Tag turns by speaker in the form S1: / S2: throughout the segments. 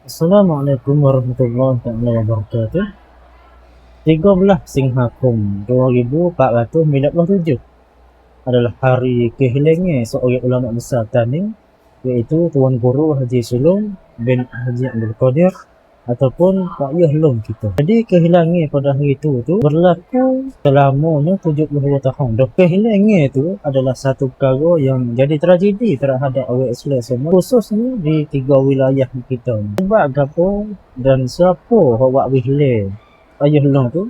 S1: Assalamualaikum warahmatullahi wabarakatuh. 13 Singhakum 2497 adalah hari kehilangan seorang ulama besar Tanim, iaitu Tuan Guru Haji Sulong bin Haji Abdul Qadir ataupun Pak Yah Long kita. Jadi kehilangan pada hari itu berlaku selamanya 72 tahun. Dan kehilangan itu adalah satu perkara yang jadi tragedi terhadap orang Islam semua, khususnya di 3 wilayah kita. Sebab apa dan siapa yang buat wilayah Pak Yah Long tu?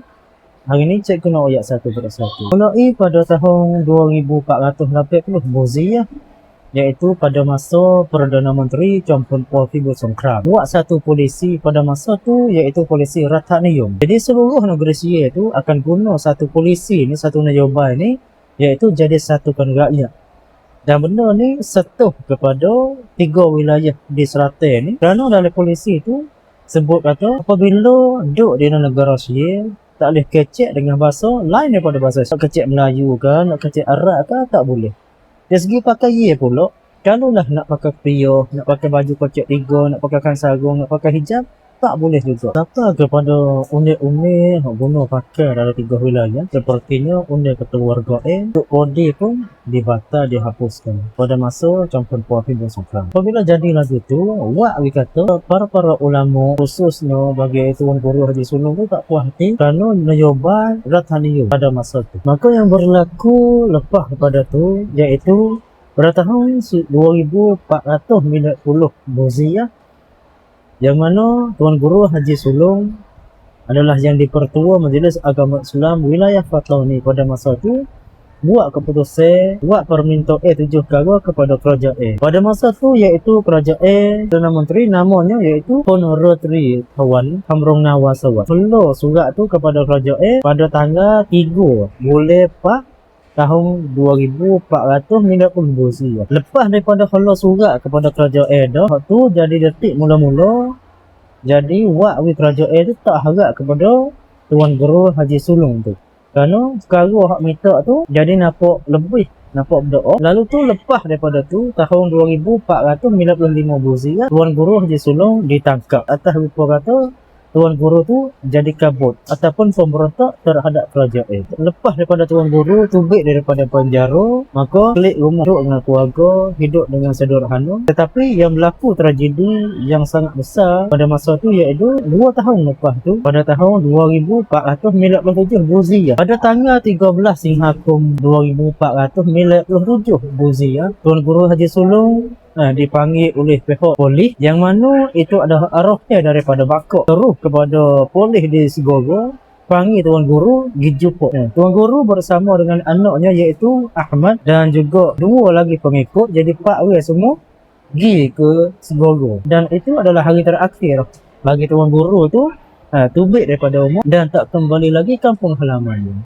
S1: Hari ni cek kena ayat satu persatu. Mulai pada tahun 2480 Boziyah, iaitu pada masa Perdana Menteri Chonpon Pol Songkram buat satu polisi pada masa tu, iaitu polisi Rathanium. Jadi seluruh negeri Sia tu akan guna satu polisi ni, satu nyobai ni, iaitu jadi satukan rakyat. Dan benda ni setuh kepada 3 wilayah di Selatan ni, kerana dalam polisi tu sebut kata apabila duduk di negara Sia tak boleh kecek dengan bahasa lain daripada bahasa. Nak kecek Melayu ke, nak kecek Arab ke, tak boleh. Dari segi pakaian pula, kalau lah nak pakai piyah, nak pakai baju kocek 3, nak pakai kain sarung, nak pakai hijab, tak boleh juga. Apa kepada unik-unik yang guna pakai dalam 3 wilayah, sepertinya unik keluarga untuk kode pun dibatal, dihapuskan pada masa Chonpon Pol Songkram. Apabila jadi lagu tu, wak kata para ulama khususnya bagi Tuan Guru Haji Sulong tu tak puas hati kerana nyobai Rathanium pada masa tu. Maka yang berlaku lepas daripada tu, iaitu pada tahun 2490 Boziyah, yang mana Tuan Guru Haji Sulong adalah yang dipertua Majlis Agama Islam wilayah Fatlauni pada masa tu, buat keputusan, buat permintaan 7 perkara kepada kerajaan. Pada masa tu, iaitu kerajaan Perdana Menteri namanya iaitu Honorary Tuan Kamrong Nawasawat. Perlu surat tu kepada kerajaan pada tanggal 3 bulan 4 tahun 2490 Boziyah. Lepas daripada kalau surat kepada kerajaan dah, tu jadi detik mula-mula. Jadi wak kerajaan tu tak harap kepada Tuan Guru Haji Sulong tu. Kerana sekarang hak minta tu jadi nampak lebih, nampak berdoa. Lalu tu lepas daripada tu tahun 2495 Boziyah, Tuan Guru Haji Sulong ditangkap. Atas rupa kata Tuan Guru tu jadi kabut ataupun pemberontak terhadap kerajaan. Lepas daripada Tuan Guru tubik daripada penjara, maka klik rumah, duduk dengan keluarga, hidup dengan sederhana. Tetapi yang berlaku tragedi yang sangat besar pada masa tu, iaitu 2 tahun lepas tu, pada tahun 2497 Boziyah, pada tanggal 13 Singhakum 2497 Boziyah, Tuan Guru Haji Sulong dipanggil oleh pihak polis, yang mana itu adalah arahnya daripada bakok terus kepada polis di Sigoro, panggil Tuan Guru pergi jumpa. Tuan Guru bersama dengan anaknya iaitu Ahmad dan juga 2 lagi pengikut, jadi 4 orang semua pergi ke Sigoro. Dan itu adalah hari terakhir bagi Tuan Guru tu tubik daripada rumah dan tak kembali lagi kampung halamannya.